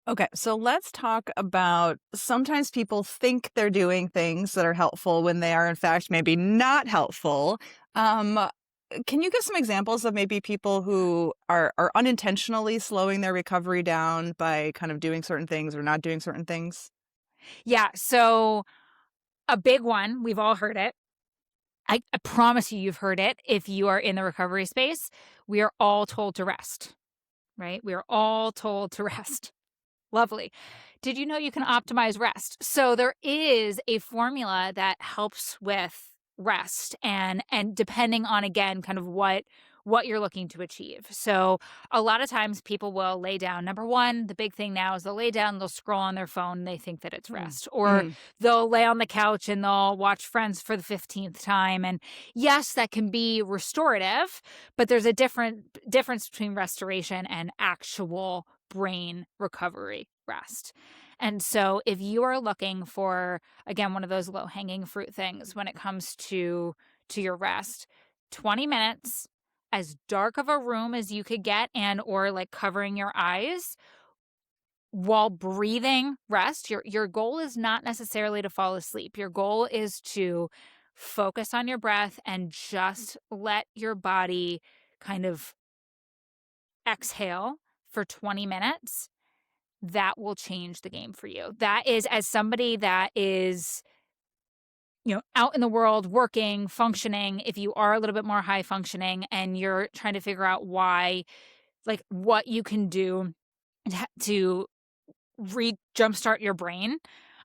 Okay, so let's talk about sometimes people think they're doing things that are helpful when they are in fact maybe not helpful. Um, can you give some examples of maybe people who are unintentionally slowing their recovery down by kind of doing certain things or not doing certain things? Yeah, so a big one, we've all heard it. I promise you've heard it if you are in the recovery space. We are all told to rest, right? We are all told to rest. Lovely. Did you know you can optimize rest? So there is a formula that helps with rest and depending on again kind of what you're looking to achieve. So a lot of times people will lay down. Number one, the big thing now is they'll lay down, they'll scroll on their phone, and they think that it's Mm. rest. Or Mm. they'll lay on the couch and they'll watch Friends for the 15th time. And yes, that can be restorative, but there's a difference between restoration and actual brain recovery rest. And so if you are looking for again one of those low-hanging fruit things when it comes to your rest, 20 minutes, as dark of a room as you could get and or like covering your eyes while breathing rest. Your goal is not necessarily to fall asleep. Your goal is to focus on your breath and just let your body kind of exhale for 20 minutes. That will change the game for you. That is as somebody that is, out in the world working, functioning, if you are a little bit more high functioning and you're trying to figure out why, like what you can do to jumpstart your brain.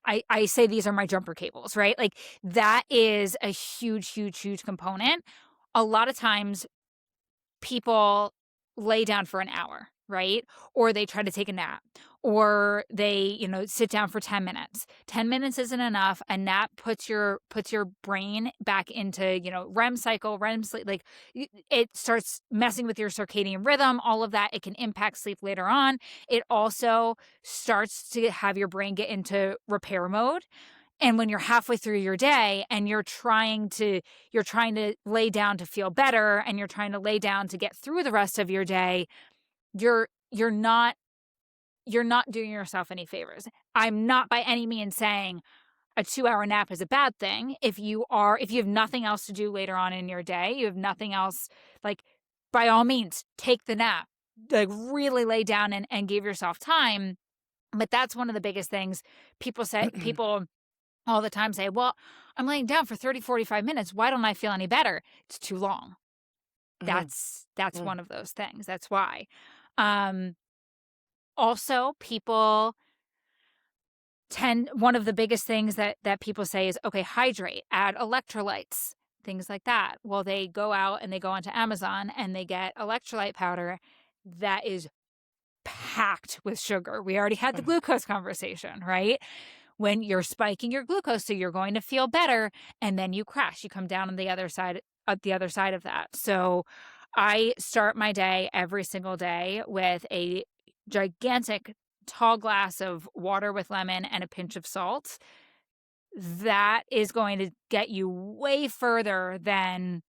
I say these are my jumper cables, right? Like that is a huge, huge, huge component. A lot of times people lay down for an hour, right? Or they try to take a nap, or they, sit down for 10 minutes. 10 minutes isn't enough. A nap puts your brain back into, REM cycle, REM sleep. Like it starts messing with your circadian rhythm, all of that. It can impact sleep later on. It also starts to have your brain get into repair mode. And when you're halfway through your day and you're trying to lay down to feel better and you're trying to lay down to get through the rest of your day, you're not doing yourself any favors. I'm not by any means saying a 2-hour nap is a bad thing. If you have nothing else to do later on in your day, you have nothing else, like by all means, take the nap. Like really lay down and give yourself time. But that's one of the biggest things people all the time say, "Well, I'm laying down for 30, 45 minutes. Why don't I feel any better?" It's too long. Mm. That's Mm. one of those things. That's why. Um, Also, people tend one of the biggest things that people say is, "Okay, hydrate, add electrolytes." Things like that. Well, they go out and they go onto Amazon and they get electrolyte powder that is packed with sugar. We already had the Mm. glucose conversation, right? When you're spiking your glucose, so you're going to feel better, and then you crash. You come down on the other side of that. So I start my day every single day with a gigantic tall glass of water with lemon and a pinch of salt. That is going to get you way further than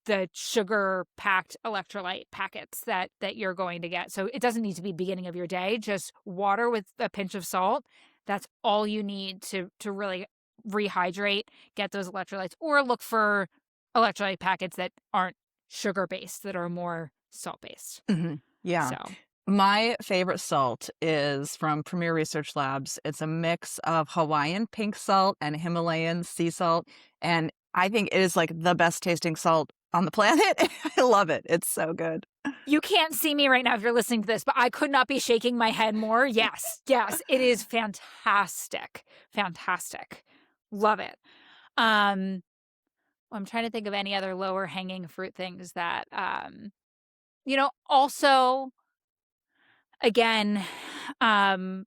the sugar-packed electrolyte packets that you're going to get. So it doesn't need to be beginning of your day, just water with a pinch of salt. That's all you need to really rehydrate, get those electrolytes, or look for electrolyte packets that aren't sugar-based, that are more salt-based. Mhm. Yeah. So, My favorite salt is from Premier Research Labs. It's a mix of Hawaiian pink salt and Himalayan sea salt, and I think it is, like, the best tasting salt on the planet. I love it. It's so good. you can't see me right now if you're listening to this, but I could not be shaking my head more. Yes, yes, it is fantastic. Fantastic. Love it. Um I'm trying to think of any other lower hanging fruit things that, also, again, um,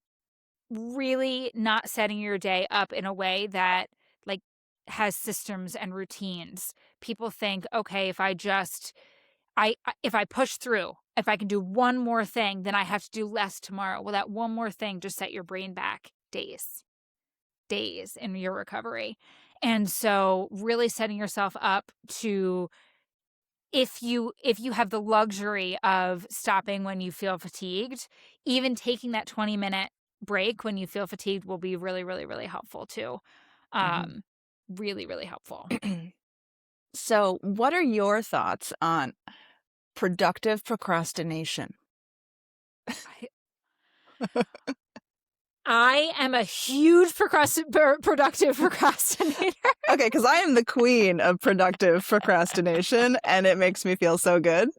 really not setting your day up in a way that, like, has systems and routines. People think, okay, if I push through, if I can do one more thing, then I have to do less tomorrow. Well, that one more thing just set your brain back days in your recovery. And so really setting yourself up to if you have the luxury of stopping when you feel fatigued, even taking that 20-minute break when you feel fatigued will be really, really, really helpful too. Mhm. Um, really, really helpful. So, what are your thoughts on productive procrastination? I I am a huge productive procrastinator. Okay, because I am the queen of productive procrastination, and it makes me feel so good.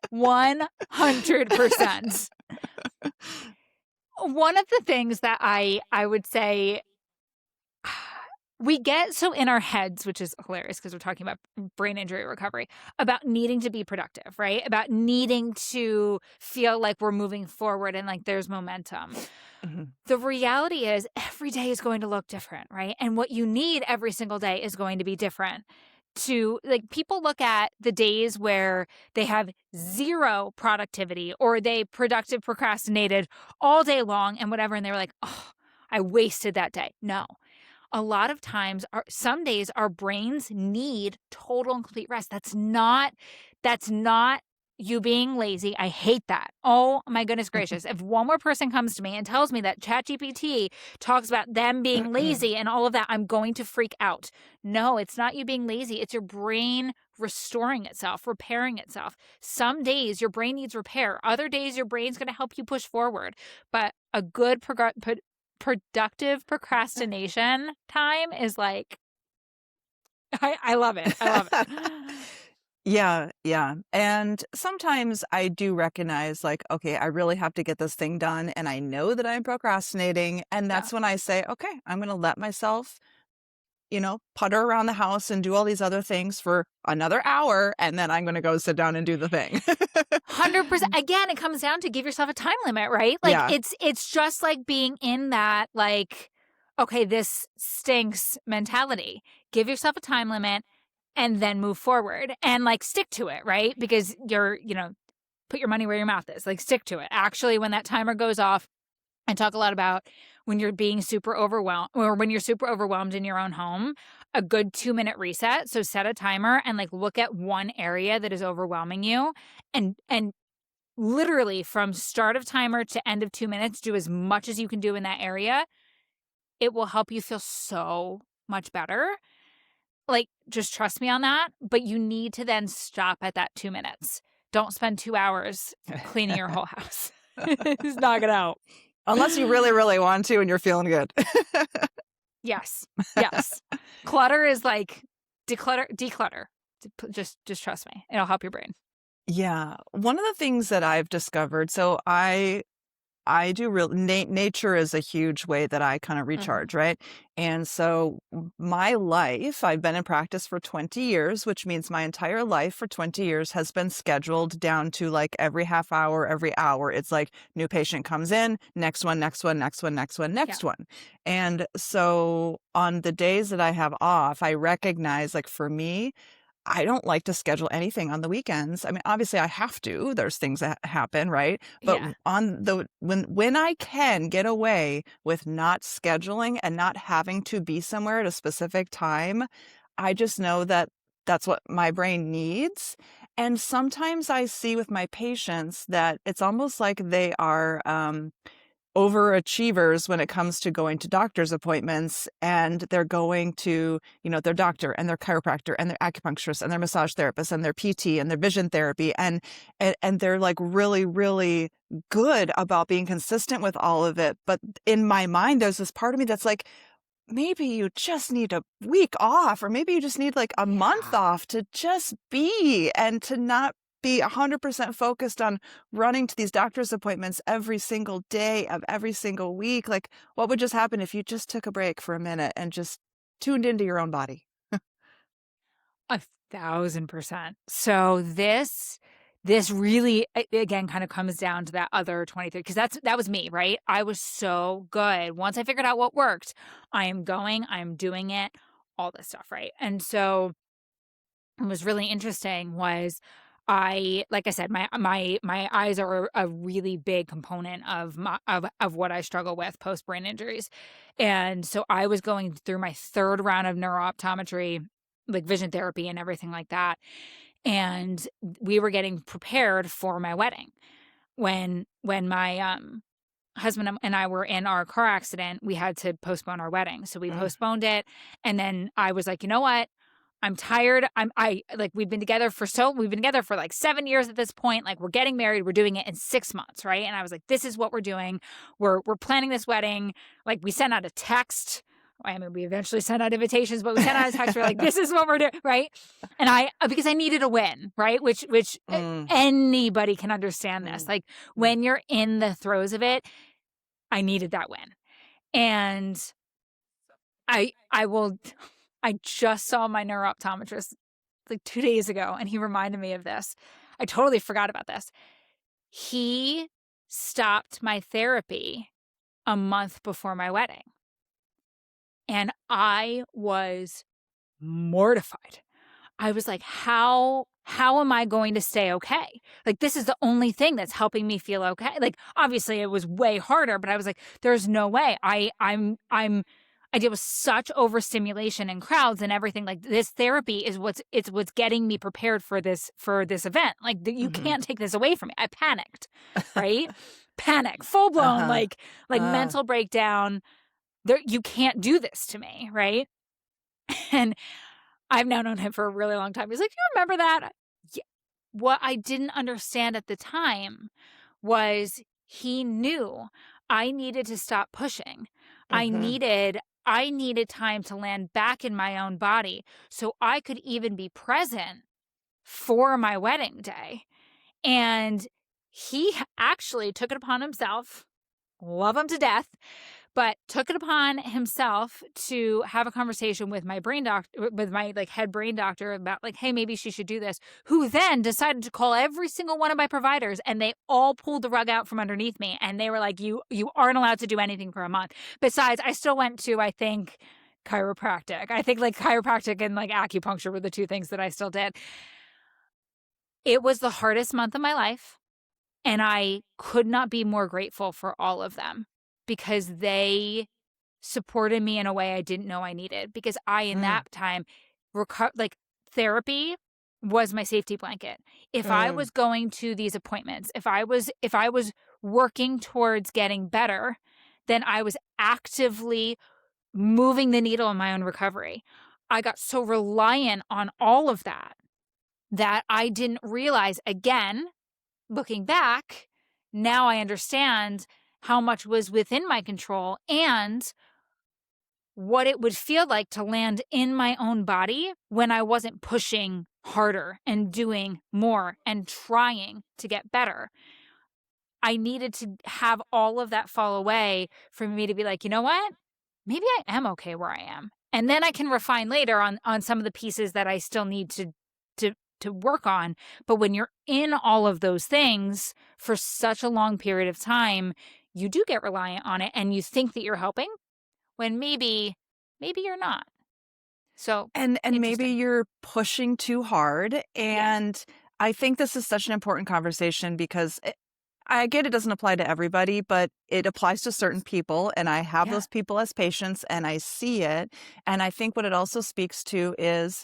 100%. One of the things that I would say we get so in our heads, which is hilarious because we're talking about brain injury recovery, about needing to be productive, right? About needing to feel like we're moving forward and like there's momentum. Mhm, The reality is every day is going to look different, right? And what you need every single day is going to be different. To like, people look at the days where they have zero productivity or they productive procrastinated all day long and whatever, and they were like, oh, I wasted that day. No, a lot of times some days our brains need total and complete rest. That's not you being lazy. I hate that. Oh my goodness gracious. If one more person comes to me and tells me that ChatGPT talks about them being lazy and all of that, I'm going to freak out. No, it's not you being lazy. It's your brain restoring itself, repairing itself. Some days your brain needs repair. Other days your brain's going to help you push forward. But a good productive procrastination time is like I love it. I love it. Yeah, yeah, and sometimes I do recognize, like, okay, I really have to get this thing done, and I know that I'm procrastinating, and Yeah. that's when I say, "Okay, I'm gonna let myself, putter around the house and do all these other things for another hour, and then I'm gonna go sit down and do the thing." 100%. Again, it comes down to give yourself a time limit, right? Like Yeah. it's just like being in that like okay, this stinks mentality. Give yourself a time limit and then move forward and like stick to it, right? Because put your money where your mouth is. Like stick to it. Actually, when that timer goes off, I talk a lot about when you're being super overwhelmed or when you're super overwhelmed in your own home, a good 2-minute reset. So set a timer and like look at one area that is overwhelming you and literally from start of timer to end of 2 minutes, do as much as you can do in that area. It will help you feel so much better. Like, just trust me on that. But you need to then stop at that 2 minutes. Don't spend 2 hours cleaning your whole house. It's not going to help. Unless you really, really want to and you're feeling good. Yes. Yes. Clutter is like declutter. Just trust me. It'll help your brain. Yeah, one of the things that I've discovered, so I do real nature is a huge way that I kind of Mhm. recharge, right? And so my life, I've been in practice for 20 years, which means my entire life for 20 years has been scheduled down to like every half hour, every hour. It's like new patient comes in, next one, next one, next one, next one, Yeah. next one. And so on the days that I have off, I recognize like for me, I don't like to schedule anything on the weekends. I mean, obviously I have to. There's things that happen, right? But Yeah. on the when I can get away with not scheduling and not having to be somewhere at a specific time, I just know that that's what my brain needs. And sometimes I see with my patients that it's almost like they are overachievers when it comes to going to doctor's appointments, and they're going to, their doctor and their chiropractor and their acupuncturist and their massage therapist and their PT and their vision therapy, and they're like really, really good about being consistent with all of it. But in my mind, there's this part of me that's like, maybe you just need a week off, or maybe you just need like a month Yeah. off to just be and to not be 100% focused on running to these doctor's appointments every single day of every single week. Like, what would just happen if you just took a break for a minute and just tuned into your own body? 1,000%. So this really again kind of comes down to that other 23 because that was me, right? I was so good. Once I figured out what worked, I'm doing it, all this stuff, right? And so what was really interesting was like I said, my eyes are a really big component of of what I struggle with post brain injuries. And so I was going through my third round of neurooptometry, like vision therapy and everything like that. And we were getting prepared for my wedding when my husband and I were in our car accident, we had to postpone our wedding. So we Mm. postponed it. And then I was like, you know what? I'm tired. Like, we've been together for like 7 years at this point. Like, we're getting married. We're doing it in 6 months. Right. And I was like, this is what we're doing. We're planning this wedding. Like, we sent out a text. I mean, we eventually sent out invitations, but we sent out a text. We're like, this is what we're doing. Right. And because I needed a win. Right. Which Mm. anybody can understand this. Mm. Like, Mm. when you're in the throes of it, I needed that win. And I will I just saw my neurooptometrist like 2 days ago, and he reminded me of this. I totally forgot about this. He stopped my therapy a month before my wedding, and I was mortified. I was like, how am I going to stay okay? Like, this is the only thing that's helping me feel okay. Like, obviously it was way harder, but I was like, there's no way. I deal with such overstimulation in crowds and everything. Like, this therapy is what's getting me prepared for this event. Like, you Mhm. can't take this away from me. I panicked, right? Panic, full blown, Uh-huh. like mental breakdown. There, you can't do this to me, right? And I've now known him for a really long time. He's like, "Do you remember that?" Yeah. What I didn't understand at the time was he knew I needed to stop pushing. I Mhm. needed I needed time to land back in my own body so I could even be present for my wedding day. And he actually took it upon himself, love him to death, but took it upon himself to have a conversation with my brain doctor, with my like head brain doctor, about like, hey, maybe she should do this, who then decided to call every single one of my providers, and they all pulled the rug out from underneath me, and they were like, you aren't allowed to do anything for a month. Besides, I still went to, I think, chiropractic. I think like chiropractic and like acupuncture were the two things that I still did. It was the hardest month of my life. And I could not be more grateful for all of them, because they supported me in a way I didn't know I needed. Because in Mm. that time, like, therapy was my safety blanket. If I Mm. was going to these appointments, if I was working towards getting better, then I was actively moving the needle in my own recovery. I got so reliant on all of that that I didn't realize, again, looking back, now I understand how much was within my control and what it would feel like to land in my own body when I wasn't pushing harder and doing more and trying to get better. I needed to have all of that fall away for me to be like, you know what? Maybe I am okay where I am. And then I can refine later on some of the pieces that I still need to to work on. But when you're in all of those things for such a long period of time, you do get reliant on it, and you think that you're helping when maybe you're not. So, And maybe interesting. you're pushing too hard, Yeah. and I think this is such an important conversation because I get it doesn't apply to everybody, but it applies to certain people, and I have Yeah. those people as patients, and I see it, and I think what it also speaks to is,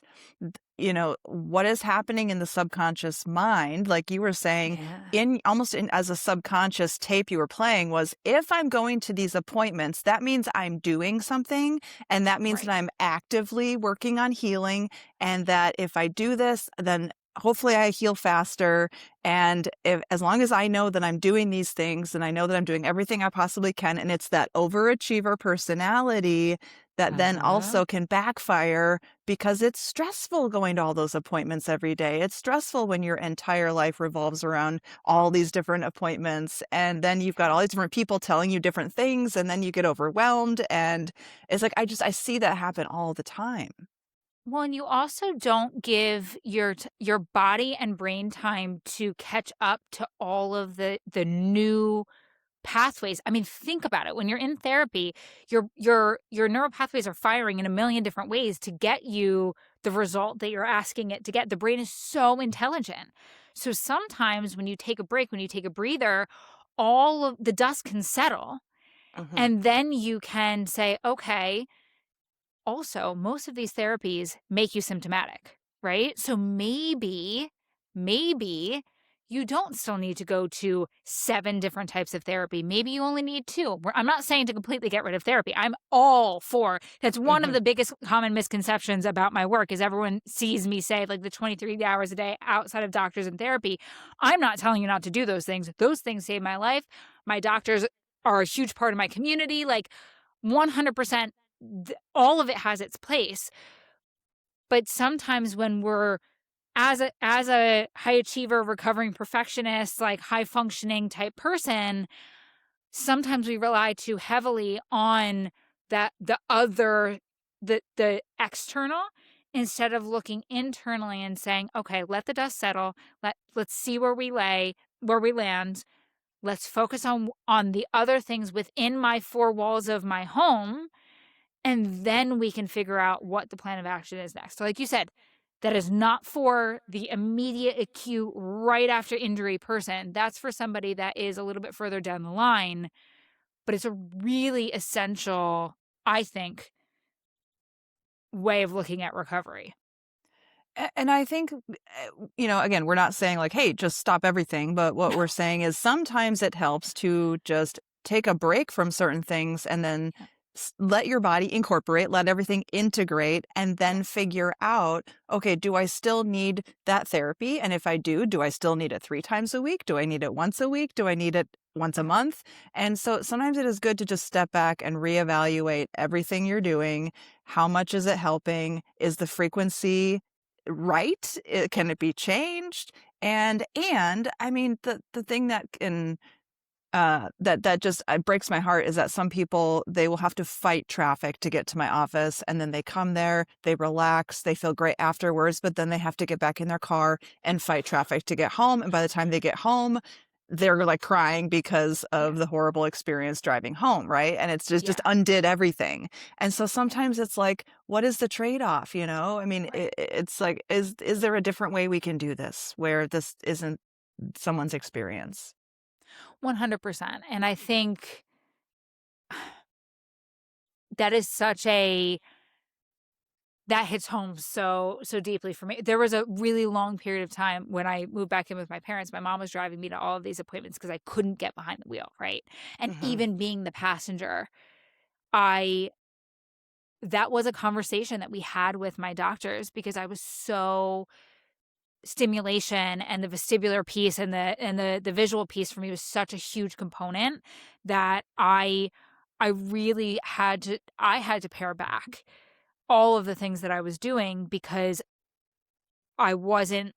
what is happening in the subconscious mind, like you were saying, Yeah. in almost in as a subconscious tape you were playing was, if I'm going to these appointments, that means I'm doing something, and that means that Right. I'm actively working on healing, and that if I do this, then hopefully I heal faster, and as long as I know that I'm doing these things and I know that I'm doing everything I possibly can, and it's that overachiever personality that then Uh-huh. also can backfire because it's stressful going to all those appointments every day. It's stressful when your entire life revolves around all these different appointments. And then you've got all these different people telling you different things, and then you get overwhelmed. And it's like, I see that happen all the time. Well, and you also don't give your body and brain time to catch up to all of the new pathways. I mean, think about it. When you're in therapy, your neural pathways are firing in a million different ways to get you the result that you're asking it to get. The brain is so intelligent. So sometimes when you take a break, when you take a breather, all of the dust can settle, Mhm. and then you can say, okay, also, most of these therapies make you symptomatic, right? So maybe you don't still need to go to 7 different types of therapy. Maybe you only need 2. I'm not saying to completely get rid of therapy. I'm all for that's one of Mhm. the biggest common misconceptions about my work is everyone sees me say like the 23 hours a day outside of doctors and therapy. I'm not telling you not to do those things. Those things save my life. My doctors are a huge part of my community. Like 100%, all of it has its place. But sometimes when we're as a high achiever, recovering perfectionist, like high functioning type person, sometimes we rely too heavily on the external instead of looking internally and saying, okay, let the dust settle. Let's see where we land. Let's focus on the other things within my 4 walls of my home, and then we can figure out what the plan of action is next. So like you said, that is not for the immediate acute right after injury person. That's for somebody that is a little bit further down the line, but it's a really essential, I think, way of looking at recovery. And I think, again, we're not saying like, hey, just stop everything. But what No. we're saying is sometimes it helps to just take a break from certain things and then Yeah. let your body incorporate, let everything integrate, and Yeah. then figure out, okay, do I still need that therapy? And if I do I still need it 3 times a week? Do I need it once a week? Do I need it once a Yeah. month? And so sometimes it is good to just step back and reevaluate everything you're doing. How much is it helping? Is the frequency right? Can it be changed? And I mean, the thing that can that just breaks my heart is that some people, they will have to fight traffic to get to my office, and then they come there, they relax, they feel great afterwards, but then they have to get back in their car and fight traffic to get home, and by the time they get home, they're like crying because Yeah. of the horrible experience driving home, right? And it's just Yeah. undid everything. And so Yeah. sometimes it's like, what is the trade-off, I mean, Right. it's like, is there a different way we can do this where this isn't someone's experience? 100%. And I think that is such a that hits home so deeply for me. There was a really long period of time when I moved back in with my parents. My mom was driving me to all of these appointments because I couldn't get behind the wheel, right? And Mhm. even being the passenger, I that was a conversation that we had with my doctors because I was so stimulation and the vestibular piece and the visual piece for me was such a huge component that I really had to pare back all of the things that I was doing because I wasn't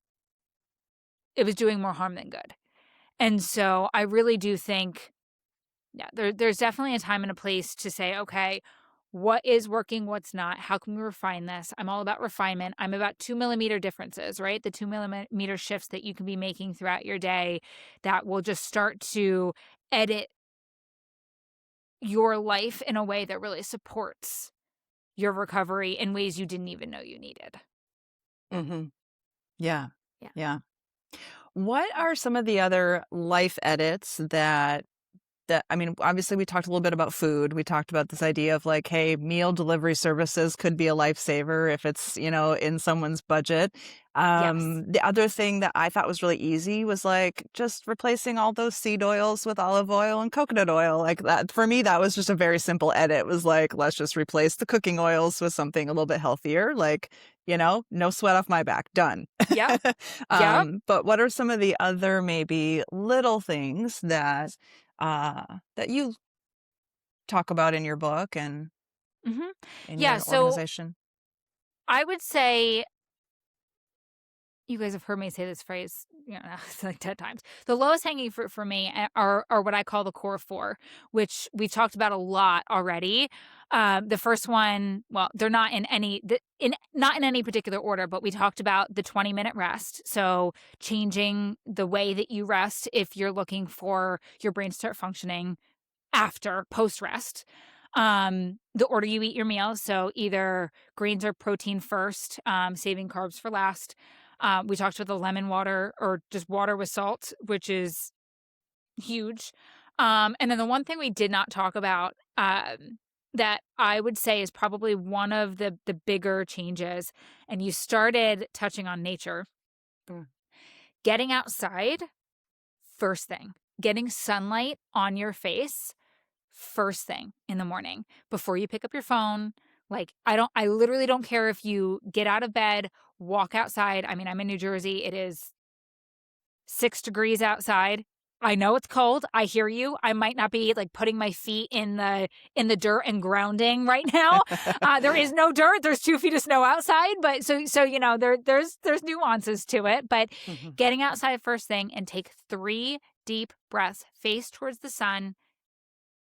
it was doing more harm than good. And so I really do think, yeah, there's definitely a time and a place to say, okay, what is working, what's not? How can we refine this? I'm all about refinement. I'm about 2 millimeter differences, right? The 2 millimeter shifts that you can be making throughout your day that will just start to edit your life in a way that really supports your recovery in ways you didn't even know you needed. Mhm. Yeah. Yeah. Yeah. What are some of the other life edits that I mean, obviously we talked a little bit about food. We talked about this idea of like, hey, meal delivery services could be a lifesaver if it's, in someone's budget. Yes. The other thing that I thought was really easy was like just replacing all those seed oils with olive oil and coconut oil. Like that for me, that was just a very simple edit. It was like, let's just replace the cooking oils with something a little bit healthier. Like, no sweat off my back. Done. Yep. Yep. But what are some of the other maybe little things that you talk about in your book and Mhm. in Yeah, your so organization? I would say you guys have heard me say this phrase, it's like 10 times. The lowest hanging fruit for me are what I call the core 4, which we've talked about a lot already. The first one, well, they're not not in any particular order, but we talked about the 20-minute rest. So changing the way that you rest if you're looking for your brain to start functioning after post rest. The order you eat your meals, so either greens or protein first, saving carbs for last. We talked about the lemon water or just water with salt, which is huge. And then the one thing we did not talk about, that I would say is probably one of the bigger changes, and you started touching on nature. Mm. Getting outside first thing. Getting sunlight on your face first thing in the morning before you pick up your phone. Like, I literally don't care if you get out of bed, walk outside. I mean, I'm in New Jersey. It is 6 degrees outside. I know it's cold. I hear you. I might not be like putting my feet in the dirt and grounding right now. There is no dirt. There's 2 feet of snow outside, but so there's nuances to it. But Mhm. getting outside first thing and take 3 deep breaths, face towards the sun.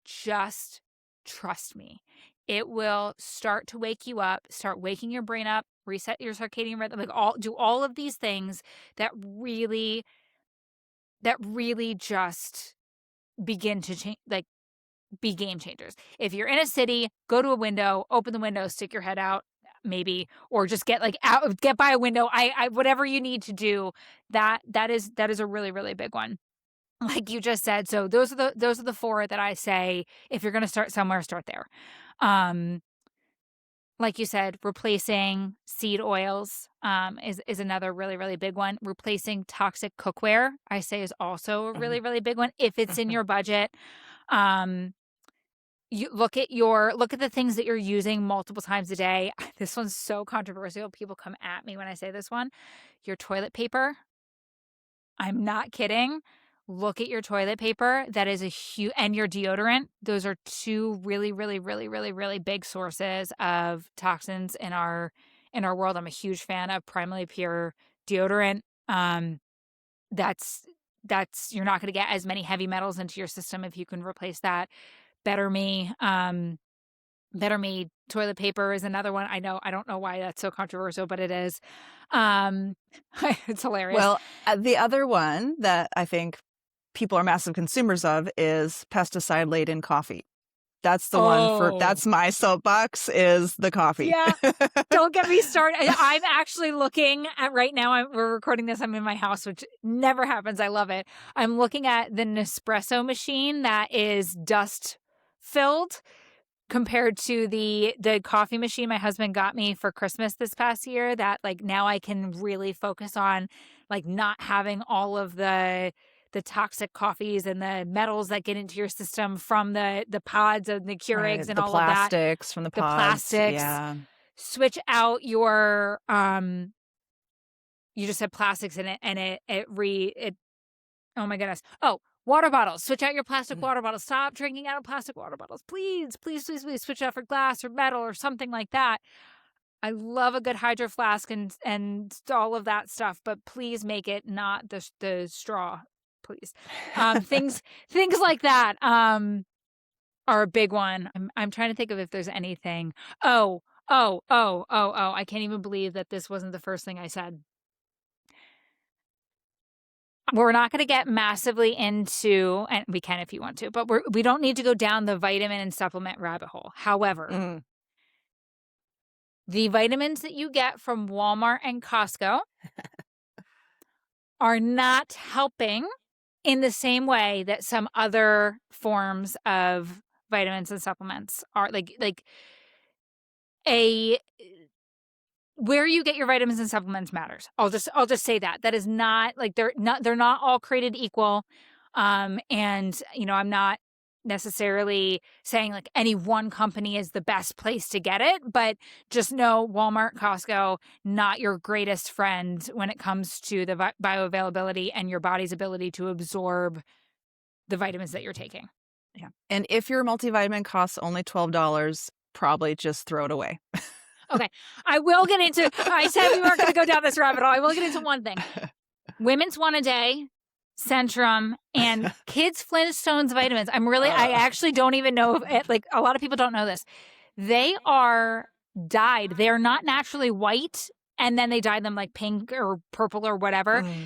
Just trust me. It will start to wake you up, start waking your brain up, reset your circadian rhythm, like do all of these things that really just begin to change, like be game changers. If you're in a city, go to a window, open the window, stick your head out, maybe, or just get like out, get by a window. I whatever you need to do, that is a really, really big one. Like you just said. So those are the 4 that I say, if you're going to start somewhere, start there. Um, like you said, replacing seed oils is another really, really big one. Replacing toxic cookware, I say, is also a really, Mhm. really big one if it's in your budget. Um, you look at the things that you're using multiple times a day. This one's so controversial. People come at me when I say this one. Your toilet paper. I'm not kidding. Look at your toilet paper. That is a huge, and your deodorant. Those are 2 really, really, really, really, really big sources of toxins in our world. I'm a huge fan of Primarily Pure deodorant. That's you're not going to get as many heavy metals into your system if you can replace that. Better Me. Better Me toilet paper is another one. I know, I don't know why that's so controversial, but it is. Um, it's hilarious. Well, the other one that I think people are massive consumers of is pesticide-laden coffee. That's the one Oh, that's my soapbox, is the coffee. yeah. Don't get me started. I'm actually looking at right now. We're recording this. I'm in my house, which never happens. I love it. I'm looking at the Nespresso machine that is dust filled compared to the coffee machine my husband got me for Christmas this past year, that like now I can really focus on like not having all of the toxic coffees and the metals that get into your system from the pods and the Keurigs Right, and the all of that, plastics from the the pods, plastics. yeah. Switch out your you just said plastics in it, and it oh my goodness. Oh, water bottles. Switch out your plastic Mm. water bottles. Stop drinking out of plastic water bottles. Please, please, please, please switch out for glass or metal or something like that. I love a good hydro flask and all of that stuff, but please make it not the straw, please. Things like that are a big one. I'm trying to think of if there's anything. Oh, I can't even believe that this wasn't the first thing I said. We're not going to get massively into, and we can if you want to, but we don't need to go down the vitamin and supplement rabbit hole. However, Mm. the vitamins that you get from Walmart and Costco are not helping in the same way that some other forms of vitamins and supplements are. Like a where you get your vitamins and supplements matters. I'll just say that. That is not like they're not all created equal. And I'm not necessarily saying like any one company is the best place to get it, but just know Walmart, Costco, not your greatest friend when it comes to the bioavailability and your body's ability to absorb the vitamins that you're taking. Yeah, and if your multivitamin costs only $12, probably just throw it away. Okay. I said we weren't going to go down this rabbit hole. I will get into one thing. Women's One A Day, Centrum, and Kids Flintstones vitamins. I actually don't even know if like a lot of people don't know this. They are dyed. They are not naturally white, and then they dye them like pink or purple or whatever. Mm.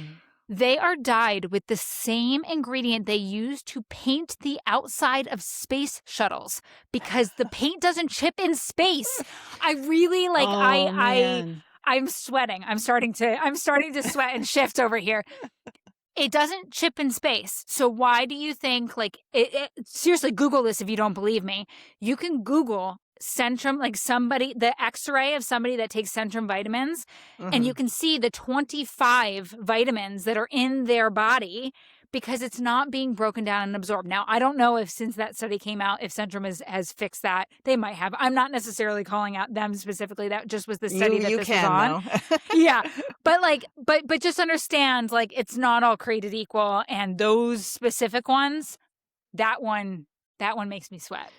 They are dyed with the same ingredient they use to paint the outside of space shuttles because the paint doesn't chip in space. I really like Oh, I man. I'm sweating. I'm starting to sweat and shift over here. It doesn't chip in space. So why do you think like seriously, Google this if you don't believe me. You can Google Centrum, like the x-ray of somebody that takes Centrum vitamins, and you Mhm. can see the 25 vitamins that are in their body because it's not being broken down and absorbed. Now, I don't know if since that study came out, if Centrum has fixed that. They might have. I'm not necessarily calling out them specifically. That just was the study that You this was can on. though. Yeah. But like, but just understand, like, it's not all created equal. And those specific ones, that one makes me sweat.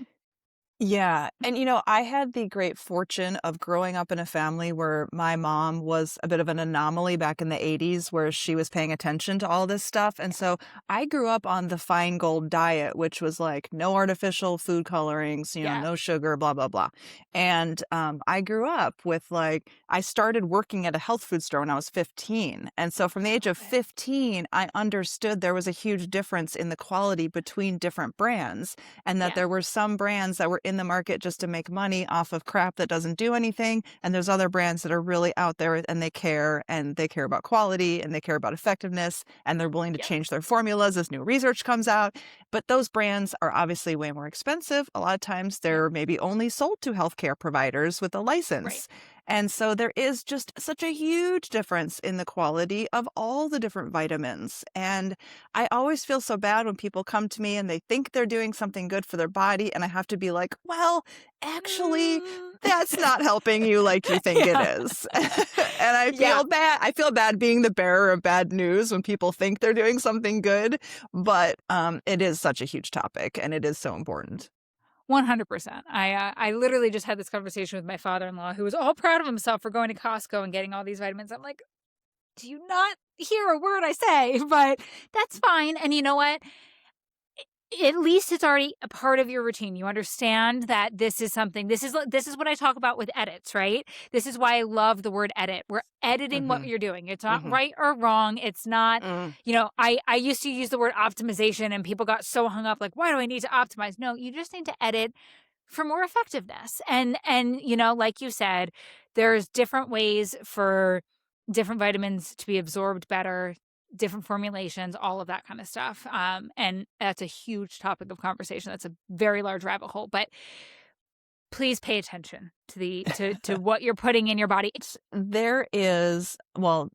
Yeah. And, I had the great fortune of growing up in a family where my mom was a bit of an anomaly back in the 80s, where she was paying attention to all this stuff. And so I grew up on the fine gold diet, which was like no artificial food colorings, Yeah. no sugar, blah, blah, blah. And I grew up with I started working at a health food store when I was 15. And so from the age of Love it. 15, I understood there was a huge difference in the quality between different brands, and that Yeah. there were some brands that were in the market just to make money off of crap that doesn't do anything, and there's other brands that are really out there and they care about quality and they care about effectiveness, and they're willing to Yep. change their formulas as new research comes out. But those brands are obviously way more expensive. A lot of times Yep. they're maybe only sold to healthcare providers with a Right. license. And so there is just such a huge difference in the quality of all the different vitamins. And I always feel so bad when people come to me and they think they're doing something good for their body, and I have to be like, well, actually, Mm. that's not helping you like you think it Yeah. is. And I Yeah. feel bad. I feel bad being the bearer of bad news when people think they're doing something good, but it is such a huge topic and it is so important. 100%. I literally just had this conversation with my father-in-law, who was all proud of himself for going to Costco and getting all these vitamins. I'm like, do you not hear a word I say? But that's fine. And you know what? At least it's already a part of your routine. You understand that this is something. This is what I talk about with edits, right? This is why I love the word edit. We're editing what Hmm. you're doing. It's not Hmm. right or wrong. It's not, Mm. I used to use the word optimization and people got so hung up like, why do I need to optimize? No, you just need to edit for more effectiveness. And like you said, there's different ways for different vitamins to be absorbed better, different formulations, all of that kind of stuff. And that's a huge topic of conversation. That's a very large rabbit hole, but please pay attention to to what you're putting in your body. There is, well,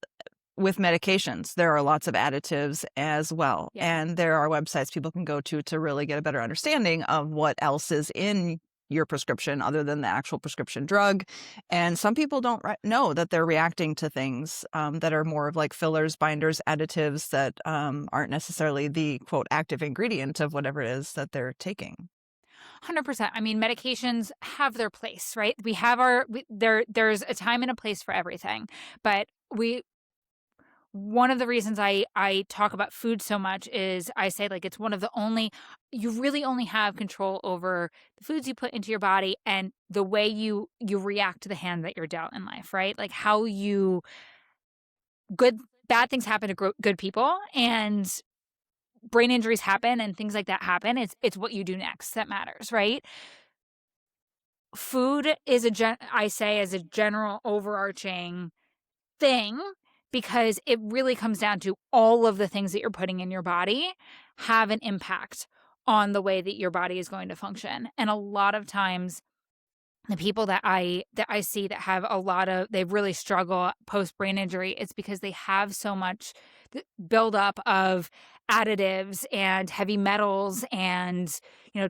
with medications, there are lots of additives as well. Yeah. And there are websites people can go to really get a better understanding of what else is in your prescription other than the actual prescription drug. And some people don't know that they're reacting to things that are more of like fillers, binders, additives that aren't necessarily the quote active ingredient of whatever it is that they're taking. 100%. I mean, medications have their place, right? We have there's a time and a place for everything. But one of the reasons I talk about food so much is I say, like, it's one of the only, you really only have control over the foods you put into your body and the way you react to the hand that you're dealt in life, right? Like how bad things happen to good people, and brain injuries happen and things like that happen. It's what you do next that matters, right? Food is I say as a general overarching thing, because it really comes down to all of the things that you're putting in your body have an impact on the way that your body is going to function. And a lot of times the people that I see that have they really struggle post brain injury, it's because they have so much buildup of additives and heavy metals and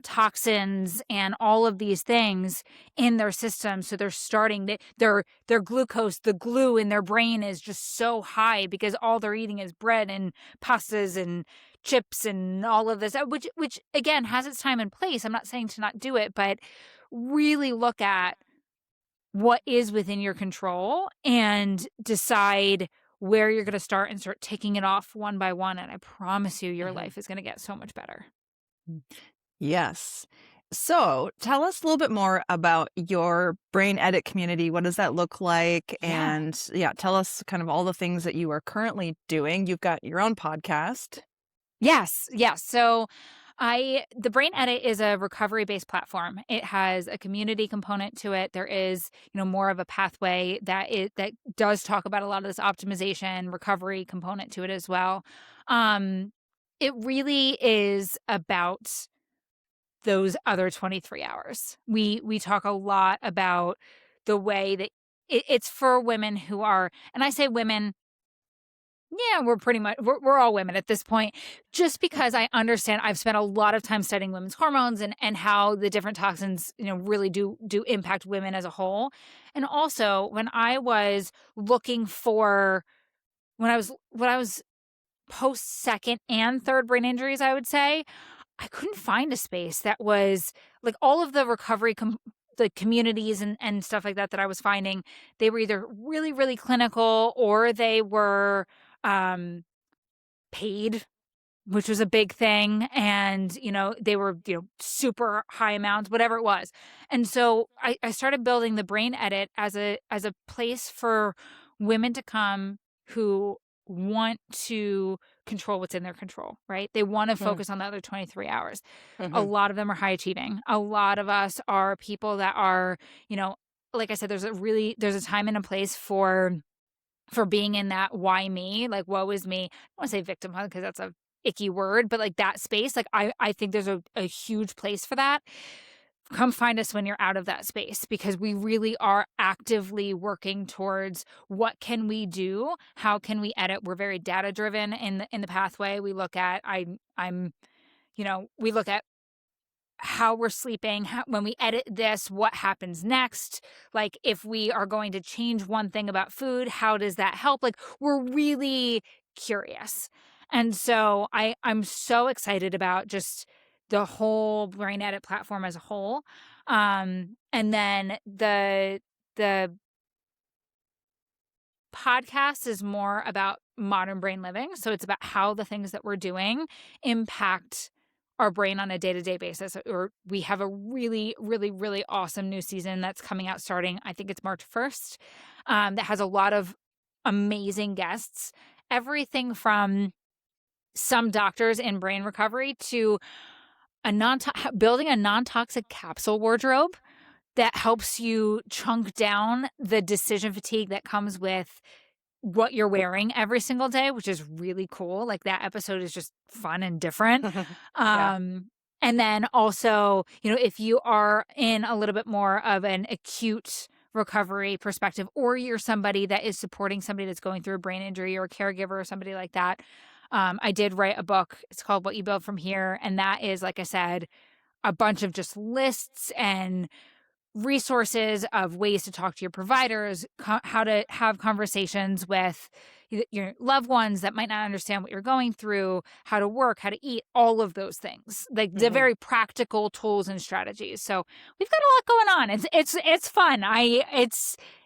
toxins and all of these things in their system. So they're starting their glucose, the glue in their brain is just so high because all they're eating is bread and pastas and chips and all of this, which again has its time and place. I'm not saying to not do it, but really look at what is within your control and decide where you're going to start and start taking it off one by one. And I promise you, your Mhm. life is going to get so much better. Yes. So tell us a little bit more about your brain edit community. What does that look like? Yeah. And yeah, tell us kind of all the things that you are currently doing. You've got your own podcast. Yes. Yes. So the Brain Edit is a recovery-based platform. It has a community component to it. There is, more of a pathway that does talk about a lot of this optimization, recovery component to it as well. Um, it really is about those other 23 hours. We talk a lot about the way that it's for women who are, and I say women, Yeah, we're all women at this point, just because I understand I've spent a lot of time studying women's hormones and how the different toxins, really do impact women as a whole. And also when I was looking for when I was post second and third brain injuries, I would say, I couldn't find a space that was like all of the recovery the communities and stuff like that I was finding, they were either really, really clinical or they were um paid, which was a big thing, and, they were, super high amounts, whatever it was. And so I started building the Brain Edit as a place for women to come who want to control what's in their control, right? They wanna Mm, focus on the other 23 hours. A mhm, lot of them are high achieving. A lot of us are people that are, you know like I said, there's a time and a place for being in that "why me?" Like, "woe is me." I don't wanna say victimhood because that's a icky word, but, like, that space, like, I think there's a huge place for that. Come find us when you're out of that space because we really are actively working towards what can we do? How can we edit? We're very data driven in the pathway. We look at I'm we look at how we're sleeping, when we edit this, what happens next? Like, if we are going to change one thing about food, how does that help? Like, we're really curious. And so I'm so excited about just the whole Brain Edit platform as a whole. And then the podcast is more about modern brain living. So it's about how the things that we're doing impact our brain on a day to day basis. Or we have a really, really, really awesome new season that's coming out starting, I think it's March 1st, that has a lot of amazing guests. Everything from some doctors in brain recovery to building a non toxic capsule wardrobe that helps you chunk down the decision fatigue that comes with what you're wearing every single day, which is really cool. Like, that episode is just fun and different. yeah, Um, and then also, if you are in a little bit more of an acute recovery perspective, or you're somebody that is supporting somebody that's going through a brain injury or a caregiver or somebody like that, I did write a book. It's called What You Build From Here. And that is, like I said, a bunch of just lists and resources of ways to talk to your providers, how to have conversations with your loved ones that might not understand what you're going through, how to work, how to eat, all of those things. Like the mhm. very practical tools and strategies. So we've got a lot going on. It's fun.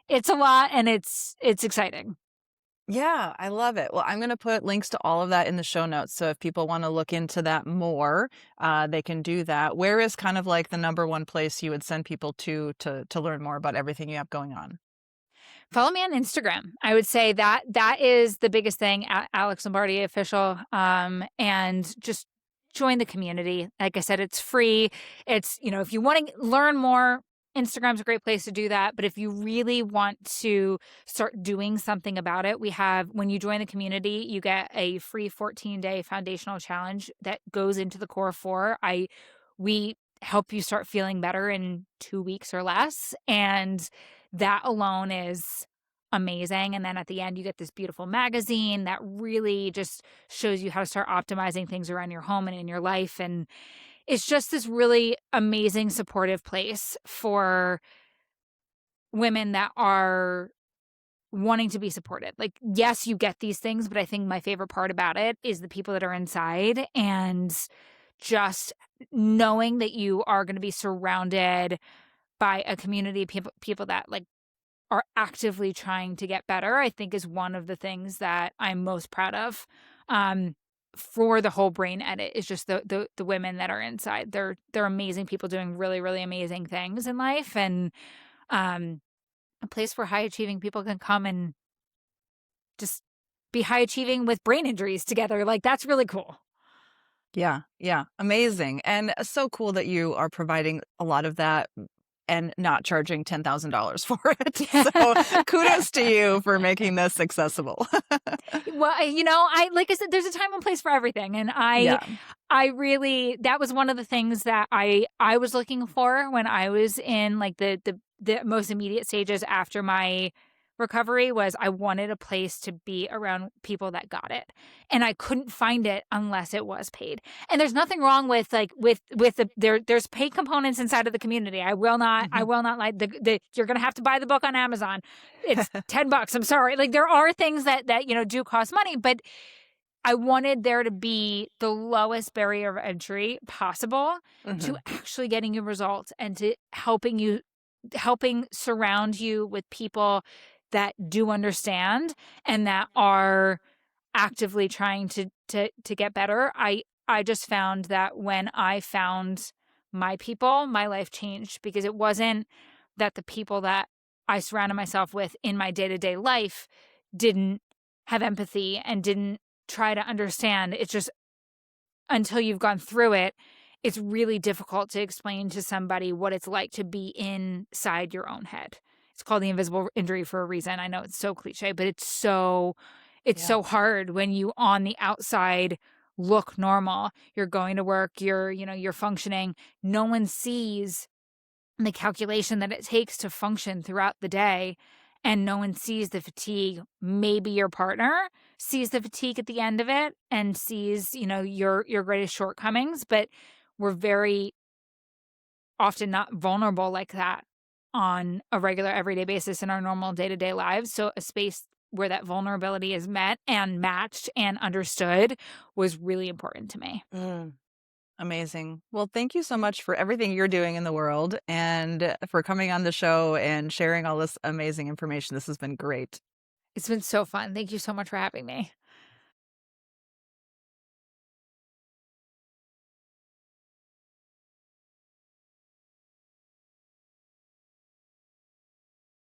It's a lot and it's exciting. Yeah, I love it. Well, I'm gonna put links to all of that in the show notes, so if people wanna look into that more, they can do that. Where is kind of like the number one place you would send people to learn more about everything you have going on? Follow me on Instagram. I would say that is the biggest thing, Alex Lombardi official, and just join the community. Like I said, it's free. It's, if you want to learn more, Instagram's a great place to do that. But if you really want to start doing something about it, when you join the community, you get a free 14-day foundational challenge that goes into the core four. We help you start feeling better in 2 weeks or less. And that alone is amazing. And then at the end, you get this beautiful magazine that really just shows you how to start optimizing things around your home and in your life. And it's just this really amazing, supportive place for women that are wanting to be supported. Like, yes, you get these things, but I think my favorite part about it is the people that are inside and just knowing that you are going to be surrounded by a community of people that like are actively trying to get better, I think is one of the things that I'm most proud of. Um, for the whole Brain Edit is just the women that are inside. They're amazing people doing really, really amazing things in life, and um, a place where high achieving people can come and just be high achieving with brain injuries together. Like, that's really cool. Yeah, yeah, amazing, and so cool that you are providing a lot of that and not charging $10,000 for it. So, kudos to you for making this accessible. Well, I like I said, there's a time and place for everything, and Yeah. I really that was one of the things that I was looking for when I was in like the most immediate stages after my recovery was I wanted a place to be around people that got it, and I couldn't find it unless it was paid. And there's nothing wrong with, like, with there's paid components inside of the community. I Mhm. will not lie. The you're gonna have to buy the book on Amazon. It's $10. I'm sorry. Like, there are things that, do cost money, but I wanted there to be the lowest barrier of entry possible to Mhm. actually getting you results and to helping surround you with people that do understand and that are actively trying to get better. I just found that when I found my people, my life changed, because it wasn't that the people that I surrounded myself with in my day-to-day life didn't have empathy and didn't try to understand. It's just, until you've gone through it, it's really difficult to explain to somebody what it's like to be inside your own head. It's called the invisible injury for a reason. I know it's so cliche, but it's so Yeah. hard when you on the outside look normal. You're going to work, you're functioning. No one sees the calculation that it takes to function throughout the day, and no one sees the fatigue. Maybe your partner sees the fatigue at the end of it and sees, your greatest shortcomings, but we're very often not vulnerable like that on a regular everyday basis in our normal day-to-day lives. So a space where that vulnerability is met and matched and understood was really important to me. Mm. Amazing. Well, thank you so much for everything you're doing in the world and for coming on the show and sharing all this amazing information. This has been great. It's been so fun. Thank you so much for having me.